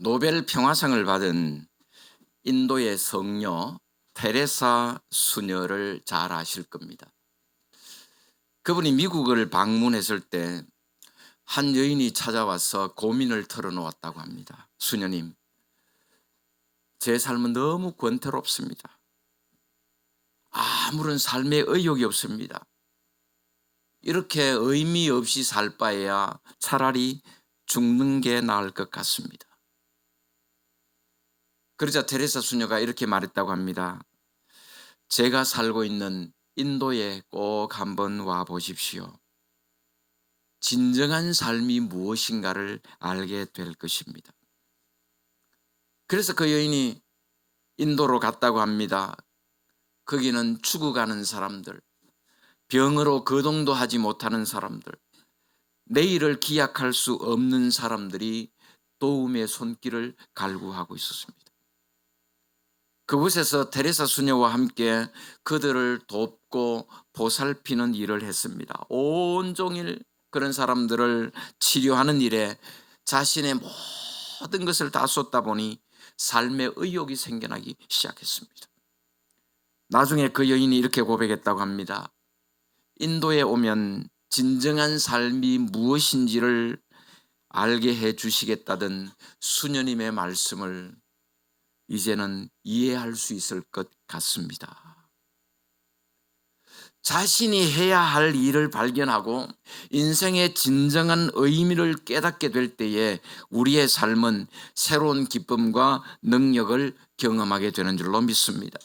노벨 평화상을 받은 인도의 성녀 테레사 수녀를 잘 아실 겁니다. 그분이 미국을 방문했을 때 한 여인이 찾아와서 고민을 털어놓았다고 합니다. 수녀님, 제 삶은 너무 권태롭습니다. 아무런 삶에 의욕이 없습니다. 이렇게 의미 없이 살 바에야 차라리 죽는 게 나을 것 같습니다. 그러자 테레사 수녀가 이렇게 말했다고 합니다. 제가 살고 있는 인도에 꼭 한번 와 보십시오. 진정한 삶이 무엇인가를 알게 될 것입니다. 그래서 그 여인이 인도로 갔다고 합니다. 거기는 죽어가는 사람들, 병으로 거동도 하지 못하는 사람들, 내일을 기약할 수 없는 사람들이 도움의 손길을 갈구하고 있었습니다. 그곳에서 테레사 수녀와 함께 그들을 돕고 보살피는 일을 했습니다. 온종일 그런 사람들을 치료하는 일에 자신의 모든 것을 다 쏟다 보니 삶의 의욕이 생겨나기 시작했습니다. 나중에 그 여인이 이렇게 고백했다고 합니다. 인도에 오면 진정한 삶이 무엇인지를 알게 해 주시겠다던 수녀님의 말씀을 이제는 이해할 수 있을 것 같습니다. 자신이 해야 할 일을 발견하고 인생의 진정한 의미를 깨닫게 될 때에 우리의 삶은 새로운 기쁨과 능력을 경험하게 되는 줄로 믿습니다.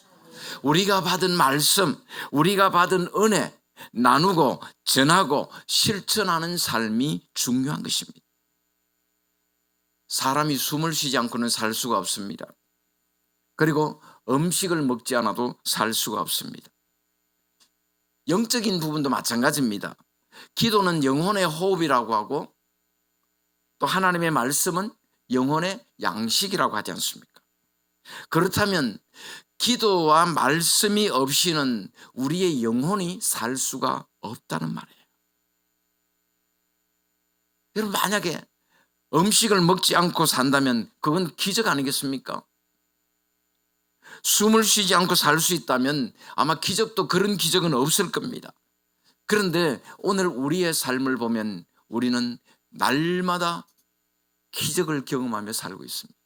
우리가 받은 말씀, 우리가 받은 은혜, 나누고 전하고 실천하는 삶이 중요한 것입니다. 사람이 숨을 쉬지 않고는 살 수가 없습니다. 그리고 음식을 먹지 않아도 살 수가 없습니다. 영적인 부분도 마찬가지입니다. 기도는 영혼의 호흡이라고 하고 또 하나님의 말씀은 영혼의 양식이라고 하지 않습니까? 그렇다면 기도와 말씀이 없이는 우리의 영혼이 살 수가 없다는 말이에요. 여러분, 만약에 음식을 먹지 않고 산다면 그건 기적 아니겠습니까? 숨을 쉬지 않고 살 수 있다면 아마 기적도 그런 기적은 없을 겁니다. 그런데 오늘 우리의 삶을 보면 우리는 날마다 기적을 경험하며 살고 있습니다.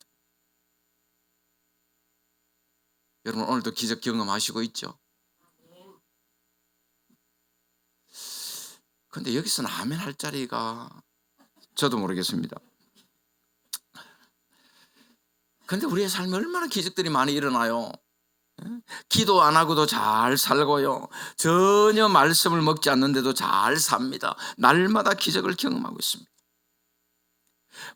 여러분, 오늘도 기적 경험하시고 있죠? 그런데 여기서는 아멘 할 자리가 저도 모르겠습니다. 그런데 우리의 삶에 얼마나 기적들이 많이 일어나요. 기도 안 하고도 잘 살고요. 전혀 말씀을 먹지 않는데도 잘 삽니다. 날마다 기적을 경험하고 있습니다.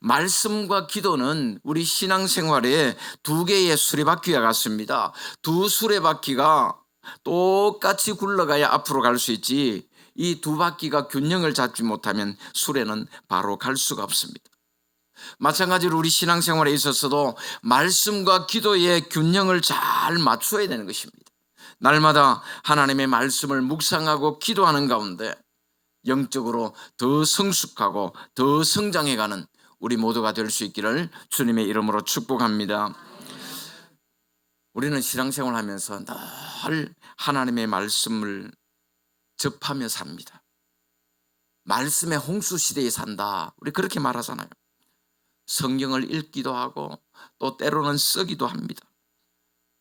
말씀과 기도는 우리 신앙생활에 두 개의 수레바퀴와 같습니다. 두 수레바퀴가 똑같이 굴러가야 앞으로 갈 수 있지, 이 두 바퀴가 균형을 잡지 못하면 수레는 바로 갈 수가 없습니다. 마찬가지로 우리 신앙생활에 있어서도 말씀과 기도의 균형을 잘 맞춰야 되는 것입니다. 날마다 하나님의 말씀을 묵상하고 기도하는 가운데 영적으로 더 성숙하고 더 성장해가는 우리 모두가 될 수 있기를 주님의 이름으로 축복합니다. 우리는 신앙생활을 하면서 늘 하나님의 말씀을 접하며 삽니다. 말씀의 홍수 시대에 산다, 우리 그렇게 말하잖아요. 성경을 읽기도 하고 또 때로는 쓰기도 합니다.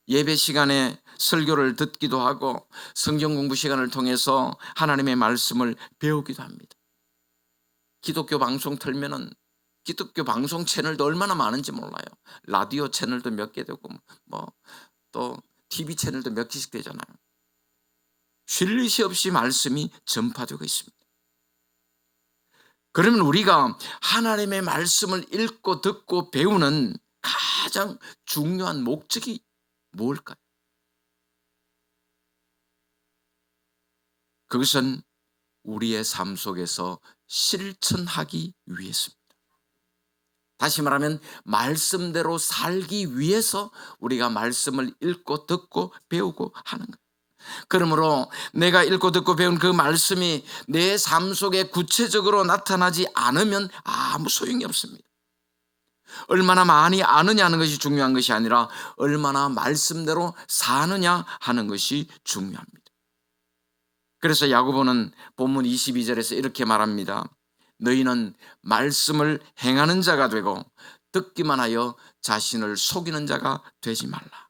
예배 시간에 설교를 듣기도 하고 성경 공부 시간을 통해서 하나님의 말씀을 배우기도 합니다. 기독교 방송 틀면은 기독교 방송 채널도 얼마나 많은지 몰라요. 라디오 채널도 몇 개 되고 또 TV 채널도 몇 개씩 되잖아요. 쉴 새 없이 말씀이 전파되고 있습니다. 그러면 우리가 하나님의 말씀을 읽고 듣고 배우는 가장 중요한 목적이 뭘까요? 그것은 우리의 삶 속에서 실천하기 위해서입니다. 다시 말하면 말씀대로 살기 위해서 우리가 말씀을 읽고 듣고 배우고 하는 거예요. 그러므로 내가 읽고 듣고 배운 그 말씀이 내 삶 속에 구체적으로 나타나지 않으면 아무 소용이 없습니다. 얼마나 많이 아느냐 하는 것이 중요한 것이 아니라 얼마나 말씀대로 사느냐 하는 것이 중요합니다. 그래서 야고보는 본문 22절에서 이렇게 말합니다. 너희는 말씀을 행하는 자가 되고 듣기만 하여 자신을 속이는 자가 되지 말라.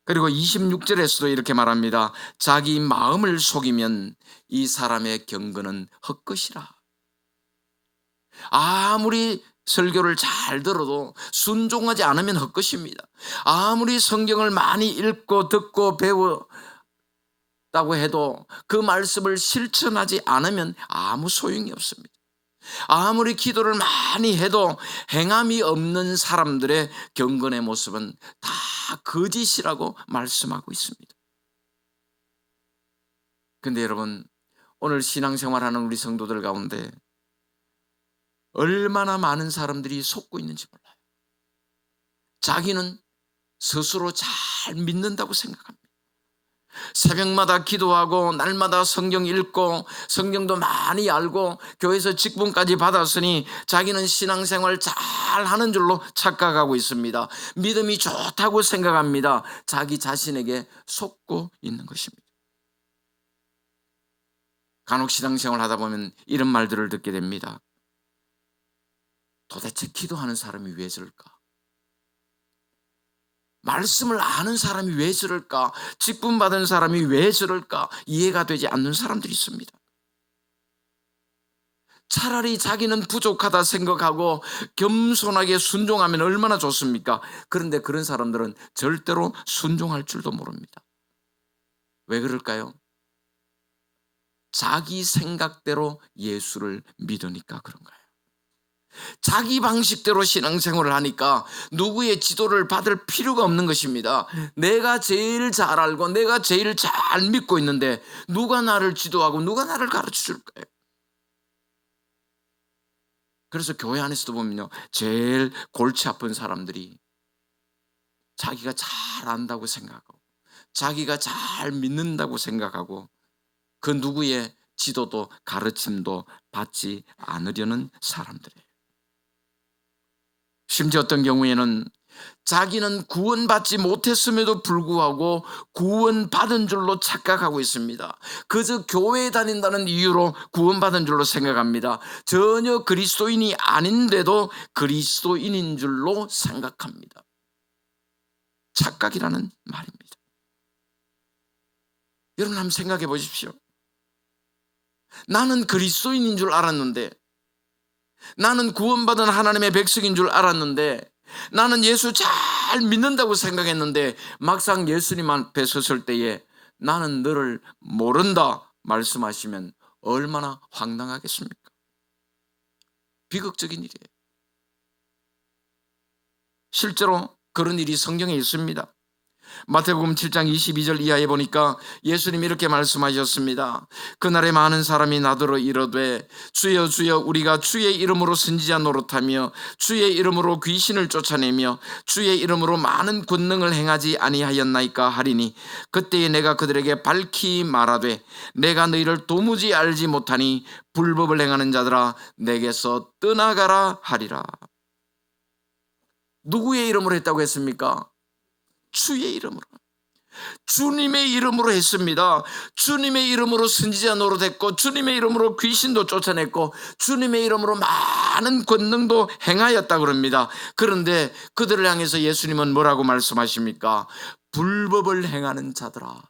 그리고 26절에서도 이렇게 말합니다. 자기 마음을 속이면 이 사람의 경건은 헛것이라. 아무리 설교를 잘 들어도 순종하지 않으면 헛것입니다. 아무리 성경을 많이 읽고 듣고 배웠다고 해도 그 말씀을 실천하지 않으면 아무 소용이 없습니다. 아무리 기도를 많이 해도 행함이 없는 사람들의 경건의 모습은 다 거짓이라고 말씀하고 있습니다. 근데 여러분, 오늘 신앙생활하는 우리 성도들 가운데 얼마나 많은 사람들이 속고 있는지 몰라요. 자기는 스스로 잘 믿는다고 생각합니다. 새벽마다 기도하고 날마다 성경 읽고 성경도 많이 알고 교회에서 직분까지 받았으니 자기는 신앙생활 잘하는 줄로 착각하고 있습니다. 믿음이 좋다고 생각합니다. 자기 자신에게 속고 있는 것입니다. 간혹 신앙생활 하다 보면 이런 말들을 듣게 됩니다. 도대체 기도하는 사람이 왜 저럴까? 말씀을 아는 사람이 왜 저럴까? 직분 받은 사람이 왜 저럴까? 이해가 되지 않는 사람들이 있습니다. 차라리 자기는 부족하다 생각하고 겸손하게 순종하면 얼마나 좋습니까? 그런데 그런 사람들은 절대로 순종할 줄도 모릅니다. 왜 그럴까요? 자기 생각대로 예수를 믿으니까 그런가요? 자기 방식대로 신앙생활을 하니까 누구의 지도를 받을 필요가 없는 것입니다. 내가 제일 잘 알고 내가 제일 잘 믿고 있는데 누가 나를 지도하고 누가 나를 가르쳐 줄까요? 그래서 교회 안에서도 보면요, 제일 골치 아픈 사람들이 자기가 잘 안다고 생각하고 자기가 잘 믿는다고 생각하고 그 누구의 지도도 가르침도 받지 않으려는 사람들이에요. 심지어 어떤 경우에는 자기는 구원받지 못했음에도 불구하고 구원받은 줄로 착각하고 있습니다. 그저 교회에 다닌다는 이유로 구원받은 줄로 생각합니다. 전혀 그리스도인이 아닌데도 그리스도인인 줄로 생각합니다. 착각이라는 말입니다. 여러분 한번 생각해 보십시오. 나는 그리스도인인 줄 알았는데, 나는 구원받은 하나님의 백성인 줄 알았는데, 나는 예수 잘 믿는다고 생각했는데 막상 예수님 앞에 섰을 때에 나는 너를 모른다 말씀하시면 얼마나 황당하겠습니까? 비극적인 일이에요. 실제로 그런 일이 성경에 있습니다. 마태복음 7장 22절 이하에 보니까 예수님이 이렇게 말씀하셨습니다. 그날에 많은 사람이 나더러 이르되 주여 주여 우리가 주의 이름으로 선지자 노릇하며 주의 이름으로 귀신을 쫓아내며 주의 이름으로 많은 권능을 행하지 아니하였나이까 하리니 그때에 내가 그들에게 밝히 말하되 내가 너희를 도무지 알지 못하니 불법을 행하는 자들아 내게서 떠나가라 하리라. 누구의 이름으로 했다고 했습니까? 주의 이름으로, 주님의 이름으로 했습니다. 주님의 이름으로 선지자 노릇했고 주님의 이름으로 귀신도 쫓아냈고 주님의 이름으로 많은 권능도 행하였다 그럽니다. 그런데 그들을 향해서 예수님은 뭐라고 말씀하십니까? 불법을 행하는 자들아.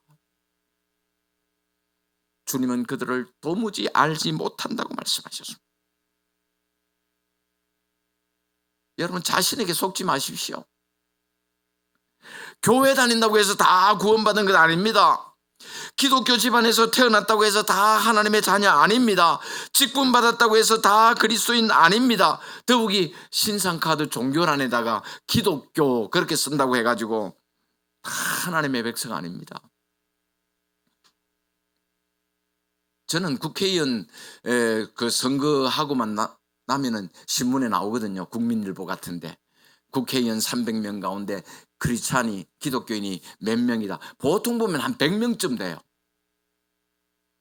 주님은 그들을 도무지 알지 못한다고 말씀하셨습니다. 여러분 자신에게 속지 마십시오. 교회 다닌다고 해서 다 구원받은 것 아닙니다. 기독교 집안에서 태어났다고 해서 다 하나님의 자녀 아닙니다. 직분 받았다고 해서 다 그리스도인 아닙니다. 더욱이 신상카드 종교란에다가 기독교 그렇게 쓴다고 해가지고 다 하나님의 백성 아닙니다. 저는 국회의원 그 선거하고만 나면은 신문에 나오거든요. 국민일보 같은데 국회의원 300명 가운데 크리스찬이 기독교인이 몇 명이다. 보통 보면 한 100명쯤 돼요.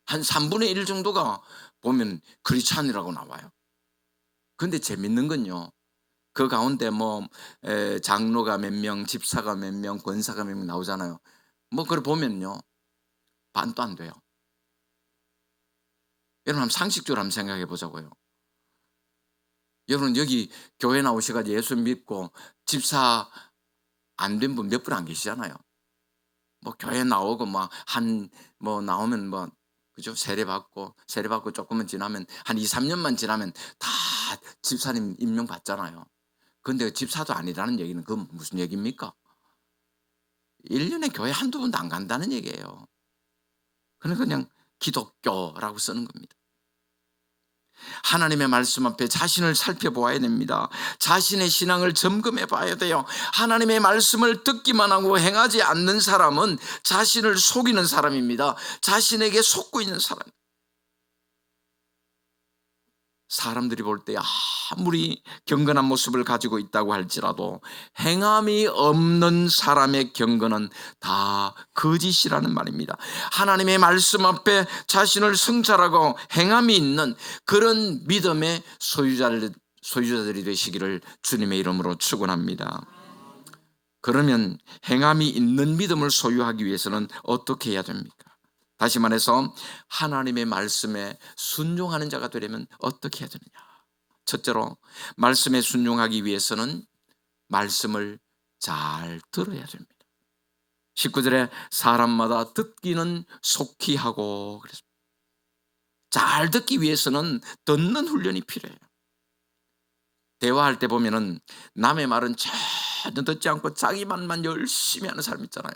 한 3분의 1 정도가 보면 크리스찬이라고 나와요. 그런데 재밌는 건요, 그 가운데 뭐 장로가 몇 명, 집사가 몇 명, 권사가 몇 명 나오잖아요. 뭐 그걸 보면요, 반도 안 돼요. 여러분 한번 상식적으로 한번 생각해 보자고요. 여러분 여기 교회 나오셔가지고 예수 믿고 집사 안 된 분 몇 분 안 계시잖아요. 뭐 교회 나오고 뭐 나오면 뭐 그죠? 세례받고 조금만 지나면 한 2-3년만 지나면 다 집사님 임명 받잖아요. 근데 집사도 아니라는 얘기는 그건 무슨 얘기입니까? 1년에 교회 한두 번도 안 간다는 얘기예요. 그냥 기독교라고 쓰는 겁니다. 하나님의 말씀 앞에 자신을 살펴보아야 됩니다. 자신의 신앙을 점검해 봐야 돼요. 하나님의 말씀을 듣기만 하고 행하지 않는 사람은 자신을 속이는 사람입니다. 자신에게 속고 있는 사람. 사람들이 볼 때 아무리 경건한 모습을 가지고 있다고 할지라도 행함이 없는 사람의 경건은 다 거짓이라는 말입니다. 하나님의 말씀 앞에 자신을 성찰하고 행함이 있는 그런 믿음의 소유자들이 되시기를 주님의 이름으로 축원합니다. 그러면 행함이 있는 믿음을 소유하기 위해서는 어떻게 해야 됩니까? 다시 말해서 하나님의 말씀에 순종하는 자가 되려면 어떻게 해야 되느냐? 첫째로 말씀에 순종하기 위해서는 말씀을 잘 들어야 됩니다. 19절에 사람마다 듣기는 속히 하고 그랬습니다. 잘 듣기 위해서는 듣는 훈련이 필요해요. 대화할 때 보면은 남의 말은 전혀 듣지 않고 자기 말만 열심히 하는 사람 있잖아요.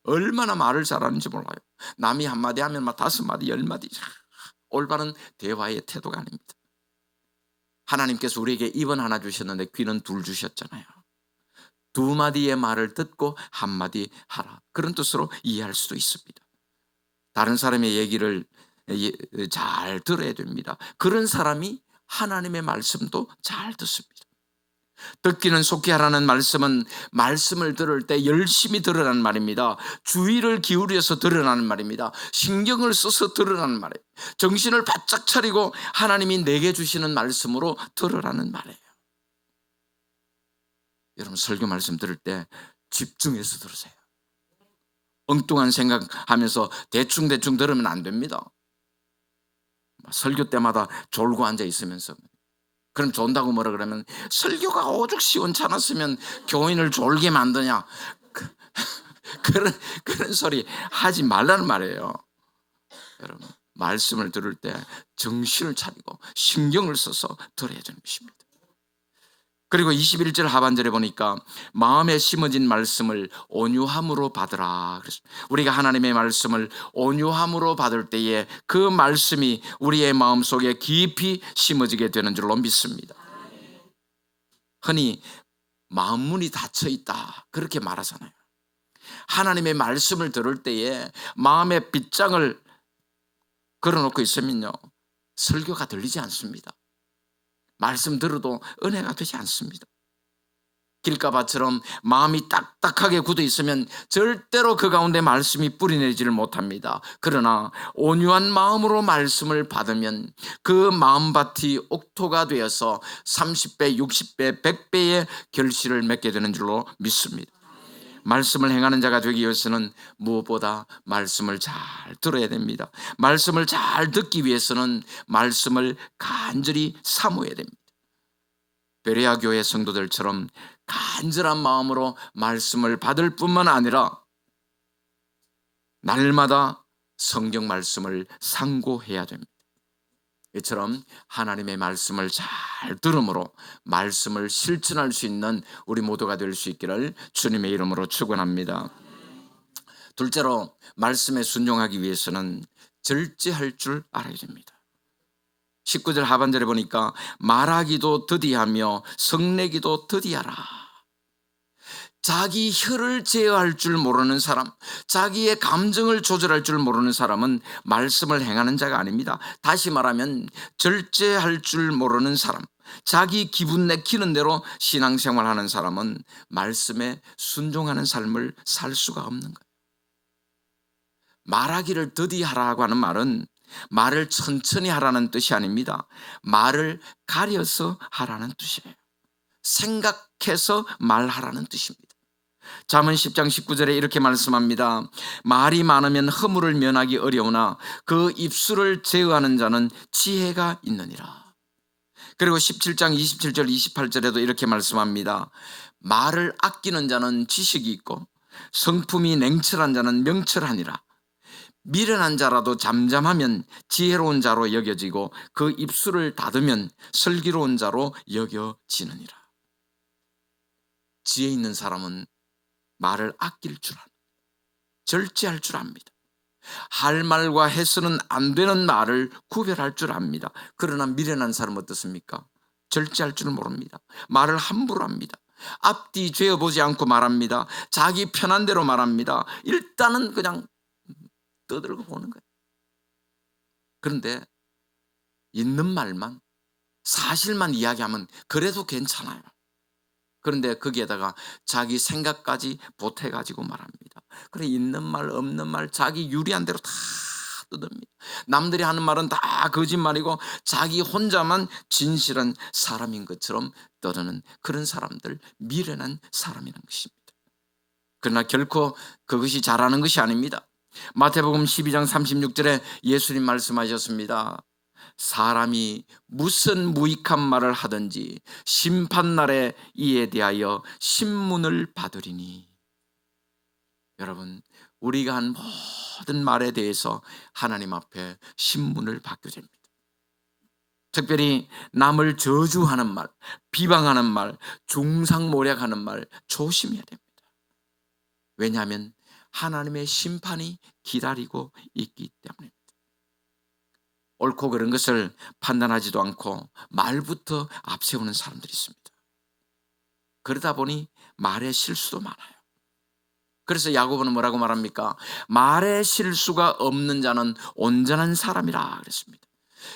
얼마나 말을 잘하는지 몰라요. 남이 한마디 하면 막 5마디, 10마디. 올바른 대화의 태도가 아닙니다. 하나님께서 우리에게 입은 하나 주셨는데 귀는 2 주셨잖아요. 2마디의 말을 듣고 1마디 하라. 그런 뜻으로 이해할 수도 있습니다. 다른 사람의 얘기를 잘 들어야 됩니다. 그런 사람이 하나님의 말씀도 잘 듣습니다. 듣기는 속히 하라는 말씀은 말씀을 들을 때 열심히 들으라는 말입니다. 주의를 기울여서 들으라는 말입니다. 신경을 써서 들으라는 말이에요. 정신을 바짝 차리고 하나님이 내게 주시는 말씀으로 들으라는 말이에요. 여러분 설교 말씀 들을 때 집중해서 들으세요. 엉뚱한 생각하면서 대충 들으면 안 됩니다. 설교 때마다 졸고 앉아 있으면서 그럼 존다고 뭐라 그러면 설교가 오죽 시원찮았으면 교인을 졸게 만드냐 그런 소리 하지 말라는 말이에요. 여러분 말씀을 들을 때 정신을 차리고 신경을 써서 들어야 되는 것입니다. 그리고 21절 하반절에 보니까 마음에 심어진 말씀을 온유함으로 받으라. 그래서 우리가 하나님의 말씀을 온유함으로 받을 때에 그 말씀이 우리의 마음속에 깊이 심어지게 되는 줄로 믿습니다. 흔히 마음 문이 닫혀 있다 그렇게 말하잖아요. 하나님의 말씀을 들을 때에 마음의 빗장을 걸어놓고 있으면요 설교가 들리지 않습니다. 말씀 들어도 은혜가 되지 않습니다. 길가밭처럼 마음이 딱딱하게 굳어 있으면 절대로 그 가운데 말씀이 뿌리내리지를 못합니다. 그러나 온유한 마음으로 말씀을 받으면 그 마음밭이 옥토가 되어서 30배, 60배, 100배의 결실을 맺게 되는 줄로 믿습니다. 말씀을 행하는 자가 되기 위해서는 무엇보다 말씀을 잘 들어야 됩니다. 말씀을 잘 듣기 위해서는 말씀을 간절히 사모해야 됩니다. 베레아 교회 성도들처럼 간절한 마음으로 말씀을 받을 뿐만 아니라 날마다 성경 말씀을 상고해야 됩니다. 이처럼 하나님의 말씀을 잘 들음으로 말씀을 실천할 수 있는 우리 모두가 될 수 있기를 주님의 이름으로 축원합니다. 둘째로 말씀에 순종하기 위해서는 절제할 줄 알아야 됩니다. 19절 하반절에 보니까 말하기도 더디하며 성내기도 더디하라. 자기 혀를 제어할 줄 모르는 사람, 자기의 감정을 조절할 줄 모르는 사람은 말씀을 행하는 자가 아닙니다. 다시 말하면 절제할 줄 모르는 사람, 자기 기분 내키는 대로 신앙생활하는 사람은 말씀에 순종하는 삶을 살 수가 없는 거예요. 말하기를 더디하라고 하는 말은 말을 천천히 하라는 뜻이 아닙니다. 말을 가려서 하라는 뜻이에요. 생각해서 말하라는 뜻입니다. 잠언 10장 19절에 이렇게 말씀합니다. 말이 많으면 허물을 면하기 어려우나 그 입술을 제어하는 자는 지혜가 있느니라. 그리고 17장 27절 28절에도 이렇게 말씀합니다. 말을 아끼는 자는 지식이 있고 성품이 냉철한 자는 명철하니라. 미련한 자라도 잠잠하면 지혜로운 자로 여겨지고 그 입술을 닫으면 슬기로운 자로 여겨지느니라. 지혜 있는 사람은 말을 아낄 줄 압니다. 절제할 줄 압니다. 할 말과 해서는 안 되는 말을 구별할 줄 압니다. 그러나 미련한 사람은 어떻습니까? 절제할 줄 모릅니다. 말을 함부로 합니다. 앞뒤 죄어보지 않고 말합니다. 자기 편한 대로 말합니다. 일단은 그냥 떠들고 보는 거예요. 그런데 있는 말만, 사실만 이야기하면 그래도 괜찮아요. 그런데 거기에다가 자기 생각까지 보태가지고 말합니다. 그래, 있는 말 없는 말 자기 유리한 대로 다 떠듭니다. 남들이 하는 말은 다 거짓말이고 자기 혼자만 진실한 사람인 것처럼 떠드는 그런 사람들, 미련한 사람이라는 것입니다. 그러나 결코 그것이 잘하는 것이 아닙니다. 마태복음 12장 36절에 예수님 말씀하셨습니다. 사람이 무슨 무익한 말을 하든지 심판날에 이에 대하여 신문을 받으리니. 여러분, 우리가 한 모든 말에 대해서 하나님 앞에 신문을 받게 됩니다. 특별히 남을 저주하는 말, 비방하는 말, 중상모략하는 말 조심해야 됩니다. 왜냐하면 하나님의 심판이 기다리고 있기 때문입니다. 옳고 그른 것을 판단하지도 않고 말부터 앞세우는 사람들이 있습니다. 그러다 보니 말의 실수도 많아요. 그래서 야고보는 뭐라고 말합니까? 말의 실수가 없는 자는 온전한 사람이라 그랬습니다.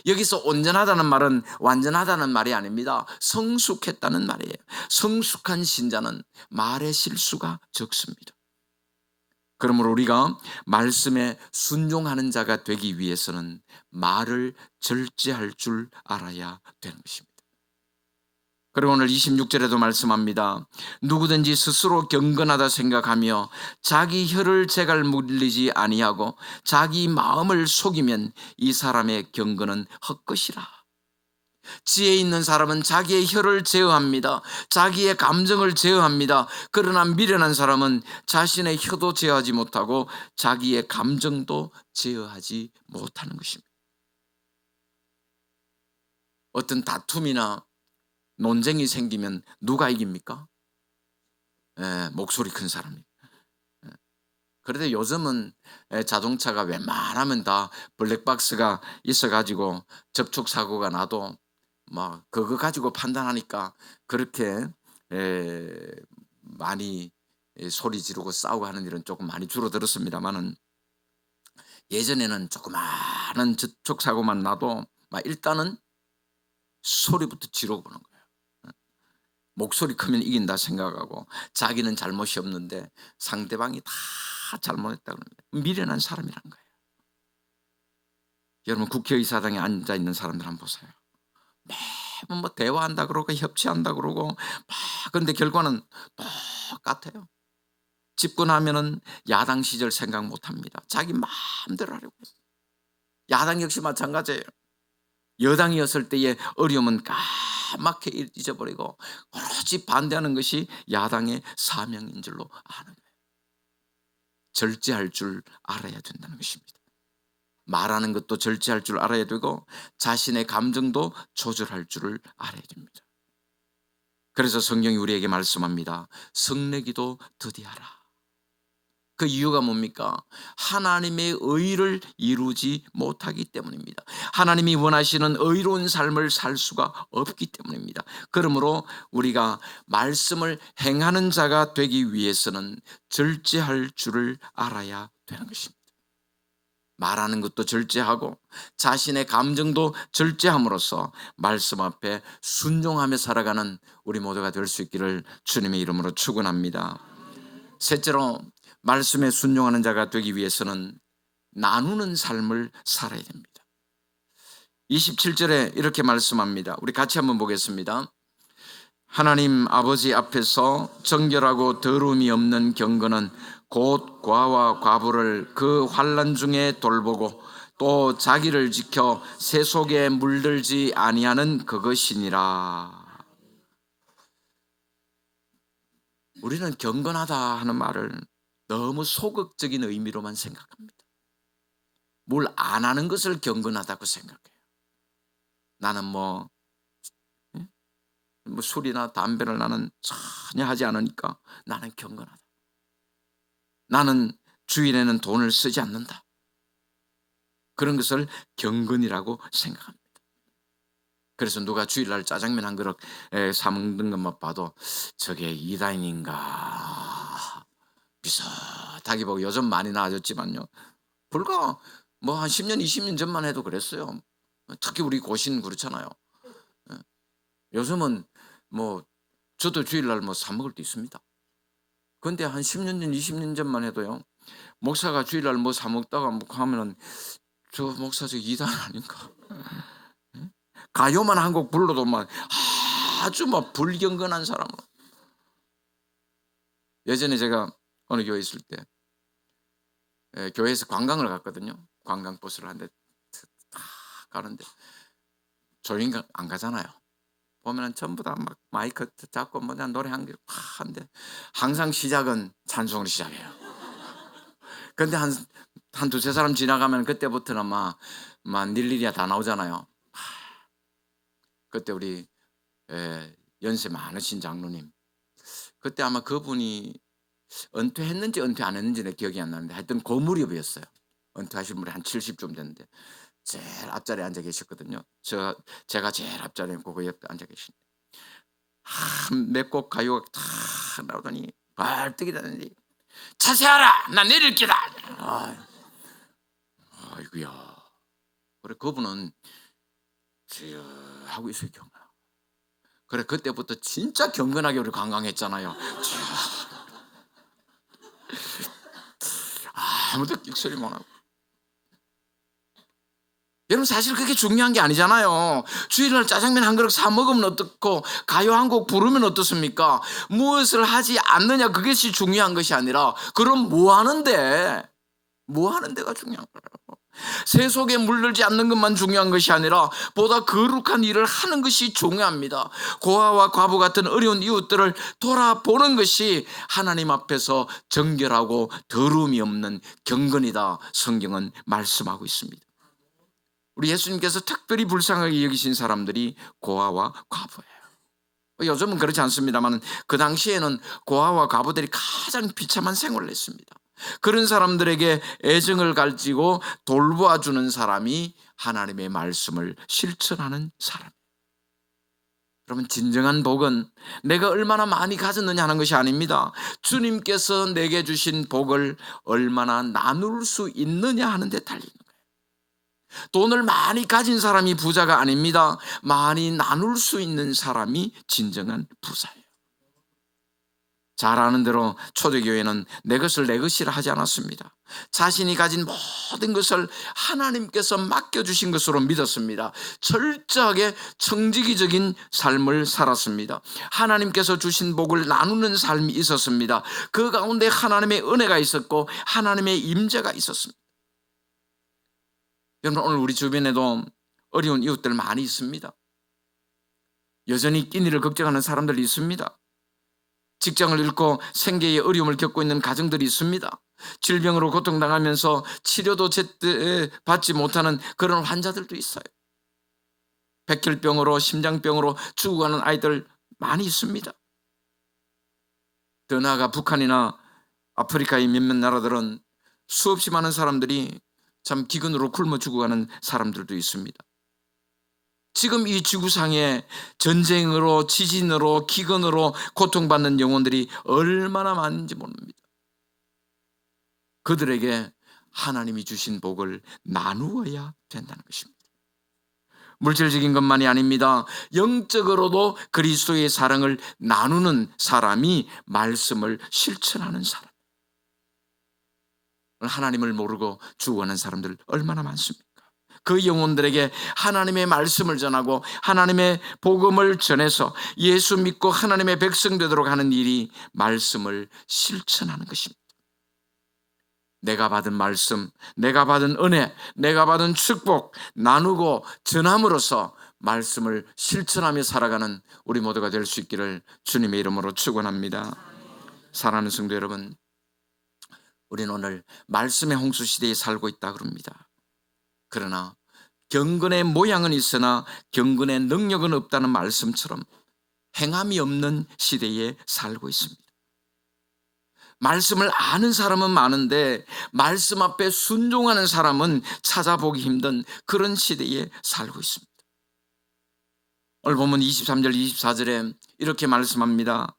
여기서 온전하다는 말은 완전하다는 말이 아닙니다. 성숙했다는 말이에요. 성숙한 신자는 말의 실수가 적습니다. 그러므로 우리가 말씀에 순종하는 자가 되기 위해서는 말을 절제할 줄 알아야 되는 것입니다. 그리고 오늘 26절에도 말씀합니다. 누구든지 스스로 경건하다 생각하며 자기 혀를 제갈 물리지 아니하고 자기 마음을 속이면 이 사람의 경건은 헛것이라. 지혜 있는 사람은 자기의 혀를 제어합니다. 자기의 감정을 제어합니다. 그러나 미련한 사람은 자신의 혀도 제어하지 못하고 자기의 감정도 제어하지 못하는 것입니다. 어떤 다툼이나 논쟁이 생기면 누가 이깁니까? 목소리 큰 사람이. 그런데 요즘은 자동차가 웬만하면 다 블랙박스가 있어가지고 접촉사고가 나도 막 그거 가지고 판단하니까 그렇게 많이 소리 지르고 싸우고 하는 일은 조금 많이 줄어들었습니다만은, 예전에는 조그마한 접촉사고만 나도 막 일단은 소리부터 지르고 보는 거예요. 목소리 크면 이긴다 생각하고 자기는 잘못이 없는데 상대방이 다 잘못했다 그럽니다. 미련한 사람이란 거예요. 여러분, 국회의사당에 앉아 있는 사람들 한번 보세요. 매번 뭐 대화한다 그러고 협치한다 그러고 막, 그런데 결과는 똑같아요. 집권하면은 야당 시절 생각 못합니다. 자기 마음대로 하려고 해요. 야당 역시 마찬가지예요. 여당이었을 때의 어려움은 까맣게 잊어버리고 오로지 반대하는 것이 야당의 사명인 줄로 아는 거예요. 절제할 줄 알아야 된다는 것입니다. 말하는 것도 절제할 줄 알아야 되고 자신의 감정도 조절할 줄을 알아야 됩니다. 그래서 성경이 우리에게 말씀합니다. 성내기도 더디하라. 그 이유가 뭡니까? 하나님의 의를 이루지 못하기 때문입니다. 하나님이 원하시는 의로운 삶을 살 수가 없기 때문입니다. 그러므로 우리가 말씀을 행하는 자가 되기 위해서는 절제할 줄을 알아야 되는 것입니다. 말하는 것도 절제하고 자신의 감정도 절제함으로써 말씀 앞에 순종하며 살아가는 우리 모두가 될 수 있기를 주님의 이름으로 축원합니다. 셋째로, 말씀에 순종하는 자가 되기 위해서는 나누는 삶을 살아야 됩니다. 27절에 이렇게 말씀합니다. 우리 같이 한번 보겠습니다. 하나님 아버지 앞에서 정결하고 더러움이 없는 경건은 곧 과와 과부를 그 환난 중에 돌보고 또 자기를 지켜 새 속에 물들지 아니하는 그것이니라. 우리는 경건하다 하는 말을 너무 소극적인 의미로만 생각합니다. 뭘 안 하는 것을 경건하다고 생각해요. 나는 뭐 술이나 담배를 나는 전혀 하지 않으니까 나는 경건하다. 나는 주일에는 돈을 쓰지 않는다. 그런 것을 경건이라고 생각합니다. 그래서 누가 주일날 짜장면 한 그릇 사 먹는 것만 봐도 저게 이단인가 비슷하게 보고 요즘 많이 나아졌지만요. 불과 뭐 한 10년 20년 전만 해도 그랬어요. 특히 우리 고신 그렇잖아요. 요즘은 뭐 저도 주일날 뭐 사 먹을 때 있습니다. 근데 한 10년 전 20년 전만 해도요. 목사가 주일날 뭐 사 먹다가 뭐 하면은 저 목사 저 이단 아닌가? 가요만 한 곡 불러도 막 아주 막 불경건한 사람으로. 예전에 제가 어느 교회 있을 때 교회에서 관광을 갔거든요. 관광버스를 한 대 가는데 조용히 안 가잖아요. 보면은 전부 다 막 마이크 잡고 뭐냐 노래 한 개 한데 항상 시작은 찬송으로 시작해요. 근데 한 두세 사람 지나가면 그때부터는 막 닐리리아 다 나오잖아요. 그때 우리 연세 많으신 장로님 그때 아마 그분이 은퇴했는지 은퇴 안 했는지 내 기억이 안 나는데 하여튼 그 무렵이었어요. 은퇴하신 분이 한 70좀 됐는데 제일 앞자리에 앉아 계셨거든요. 제가 제일 앞자리에 있고 그 옆에 앉아 계신 몇 곡 가요가 탁 나오더니 발뜨기 다는데 자세하라 나 내릴 기다. 아이고야. 그래 그분은 하고 있어요. 경건. 그래 그때부터 진짜 경건하게 우리 관광했잖아요. 아무도 끽소리 못 하고. 여러분 사실 그게 중요한 게 아니잖아요. 주일날 짜장면 한 그릇 사 먹으면 어떻고 가요 한 곡 부르면 어떻습니까? 무엇을 하지 않느냐 그것이 중요한 것이 아니라 그럼 뭐 하는데? 뭐 하는 데가 중요한 거예요. 새 속에 물들지 않는 것만 중요한 것이 아니라 보다 거룩한 일을 하는 것이 중요합니다. 고아와 과부 같은 어려운 이웃들을 돌아보는 것이 하나님 앞에서 정결하고 더러움이 없는 경건이다 성경은 말씀하고 있습니다. 우리 예수님께서 특별히 불쌍하게 여기신 사람들이 고아와 과부예요. 요즘은 그렇지 않습니다만 그 당시에는 고아와 과부들이 가장 비참한 생활을 했습니다. 그런 사람들에게 애정을 가지고 돌보아주는 사람이 하나님의 말씀을 실천하는 사람. 여러분 진정한 복은 내가 얼마나 많이 가졌느냐 하는 것이 아닙니다. 주님께서 내게 주신 복을 얼마나 나눌 수 있느냐 하는 데 달리는 거예요. 돈을 많이 가진 사람이 부자가 아닙니다. 많이 나눌 수 있는 사람이 진정한 부자예요. 잘 아는 대로 초대교회는 내 것을 내 것이라 하지 않았습니다. 자신이 가진 모든 것을 하나님께서 맡겨주신 것으로 믿었습니다. 철저하게 청지기적인 삶을 살았습니다. 하나님께서 주신 복을 나누는 삶이 있었습니다. 그 가운데 하나님의 은혜가 있었고 하나님의 임재가 있었습니다. 여러분 오늘 우리 주변에도 어려운 이웃들 많이 있습니다. 여전히 끼니를 걱정하는 사람들이 있습니다. 직장을 잃고 생계의 어려움을 겪고 있는 가정들이 있습니다. 질병으로 고통당하면서 치료도 제때 받지 못하는 그런 환자들도 있어요. 백혈병으로 심장병으로 죽어가는 아이들 많이 있습니다. 더 나아가 북한이나 아프리카의 몇몇 나라들은 수없이 많은 사람들이 참 기근으로 굶어 죽어가는 사람들도 있습니다. 지금 이 지구상에 전쟁으로 지진으로 기근으로 고통받는 영혼들이 얼마나 많은지 모릅니다. 그들에게 하나님이 주신 복을 나누어야 된다는 것입니다. 물질적인 것만이 아닙니다. 영적으로도 그리스도의 사랑을 나누는 사람이 말씀을 실천하는 사람. 하나님을 모르고 죽어가는 사람들 얼마나 많습니까? 그 영혼들에게 하나님의 말씀을 전하고 하나님의 복음을 전해서 예수 믿고 하나님의 백성 되도록 하는 일이 말씀을 실천하는 것입니다. 내가 받은 말씀, 내가 받은 은혜, 내가 받은 축복 나누고 전함으로써 말씀을 실천하며 살아가는 우리 모두가 될 수 있기를 주님의 이름으로 축원합니다. 사랑하는 성도 여러분, 우리는 오늘 말씀의 홍수 시대에 살고 있다 그럽니다. 그러나 경건의 모양은 있으나 경건의 능력은 없다는 말씀처럼 행함이 없는 시대에 살고 있습니다. 말씀을 아는 사람은 많은데 말씀 앞에 순종하는 사람은 찾아보기 힘든 그런 시대에 살고 있습니다. 오늘 보면 23절 24절에 이렇게 말씀합니다.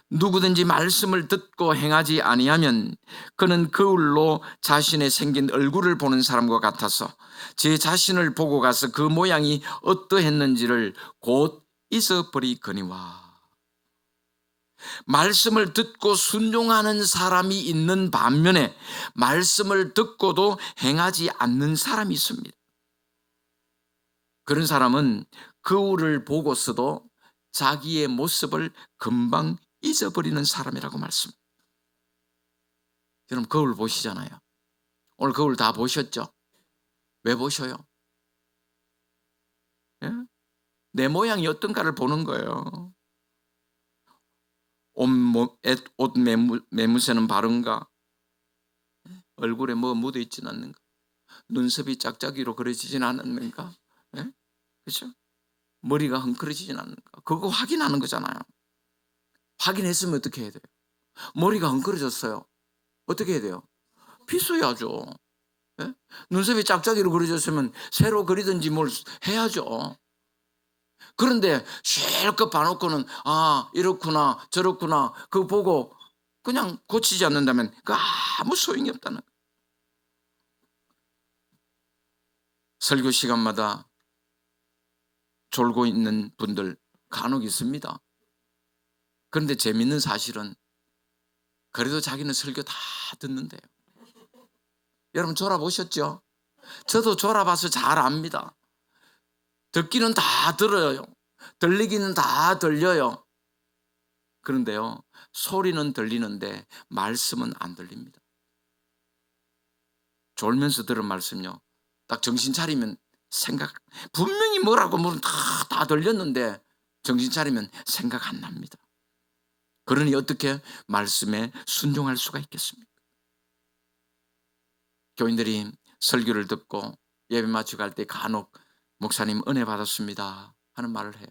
누구든지 말씀을 듣고 행하지 아니하면 그는 거울로 자신의 생긴 얼굴을 보는 사람과 같아서 제 자신을 보고 가서 그 모양이 어떠했는지를 곧 잊어버리거니와. 말씀을 듣고 순종하는 사람이 있는 반면에 말씀을 듣고도 행하지 않는 사람이 있습니다. 그런 사람은 거울을 보고서도 자기의 모습을 금방 잊어버리는 사람이라고 말씀합니다. 여러분 거울 보시잖아요. 오늘 거울 다 보셨죠? 왜 보셔요? 예? 내 모양이 어떤가를 보는 거예요. 옷 매무새는 바른가? 얼굴에 뭐 묻어 있진 않는가? 눈썹이 짝짝이로 그려지진 않았는가? 예? 그렇죠? 머리가 헝클어지진 않는가? 그거 확인하는 거잖아요. 확인했으면 어떻게 해야 돼요? 머리가 헝클어졌어요. 어떻게 해야 돼요? 빗어야죠. 예? 눈썹이 짝짝이로 그려졌으면 새로 그리든지 뭘 해야죠. 그런데 실컷 봐놓고는 이렇구나 저렇구나 그거 보고 그냥 고치지 않는다면 그 아무 소용이 없다는 거예요. 설교 시간마다 졸고 있는 분들 간혹 있습니다. 그런데 재밌는 사실은 그래도 자기는 설교 다 듣는데요. 여러분 졸아보셨죠? 저도 졸아봐서 잘 압니다. 듣기는 다 들어요. 들리기는 다 들려요. 그런데요, 소리는 들리는데 말씀은 안 들립니다. 졸면서 들은 말씀요, 딱 정신 차리면 분명히 뭐라고 다 들렸는데 정신 차리면 생각 안 납니다. 그러니 어떻게 말씀에 순종할 수가 있겠습니까? 교인들이 설교를 듣고 예배 마치고 갈 때 간혹 목사님 은혜 받았습니다 하는 말을 해요.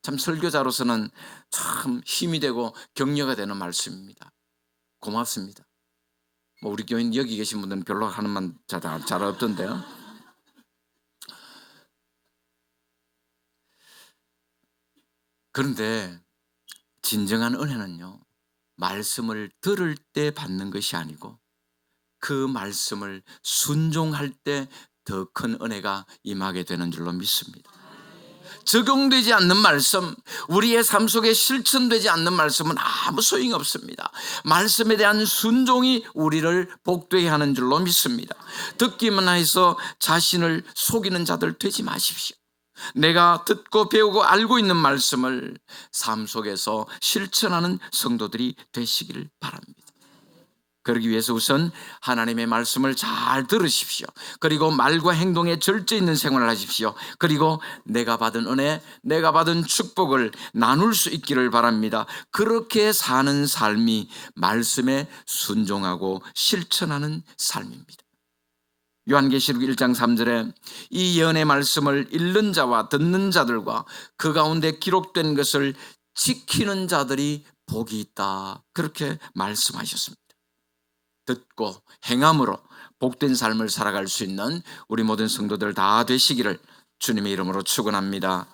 참 설교자로서는 참 힘이 되고 격려가 되는 말씀입니다. 고맙습니다. 우리 교인 여기 계신 분들은 별로 하는 말 잘 없던데요. 그런데 진정한 은혜는요, 말씀을 들을 때 받는 것이 아니고 그 말씀을 순종할 때 더 큰 은혜가 임하게 되는 줄로 믿습니다. 적용되지 않는 말씀, 우리의 삶 속에 실천되지 않는 말씀은 아무 소용이 없습니다. 말씀에 대한 순종이 우리를 복되게 하는 줄로 믿습니다. 듣기만 해서 자신을 속이는 자들 되지 마십시오. 내가 듣고 배우고 알고 있는 말씀을 삶 속에서 실천하는 성도들이 되시기를 바랍니다. 그러기 위해서 우선 하나님의 말씀을 잘 들으십시오. 그리고 말과 행동에 절제 있는 생활을 하십시오. 그리고 내가 받은 은혜, 내가 받은 축복을 나눌 수 있기를 바랍니다. 그렇게 사는 삶이 말씀에 순종하고 실천하는 삶입니다. 요한계시록 1장 3절에 이 예언의 말씀을 읽는 자와 듣는 자들과 그 가운데 기록된 것을 지키는 자들이 복이 있다, 그렇게 말씀하셨습니다. 듣고 행함으로 복된 삶을 살아갈 수 있는 우리 모든 성도들 다 되시기를 주님의 이름으로 축원합니다.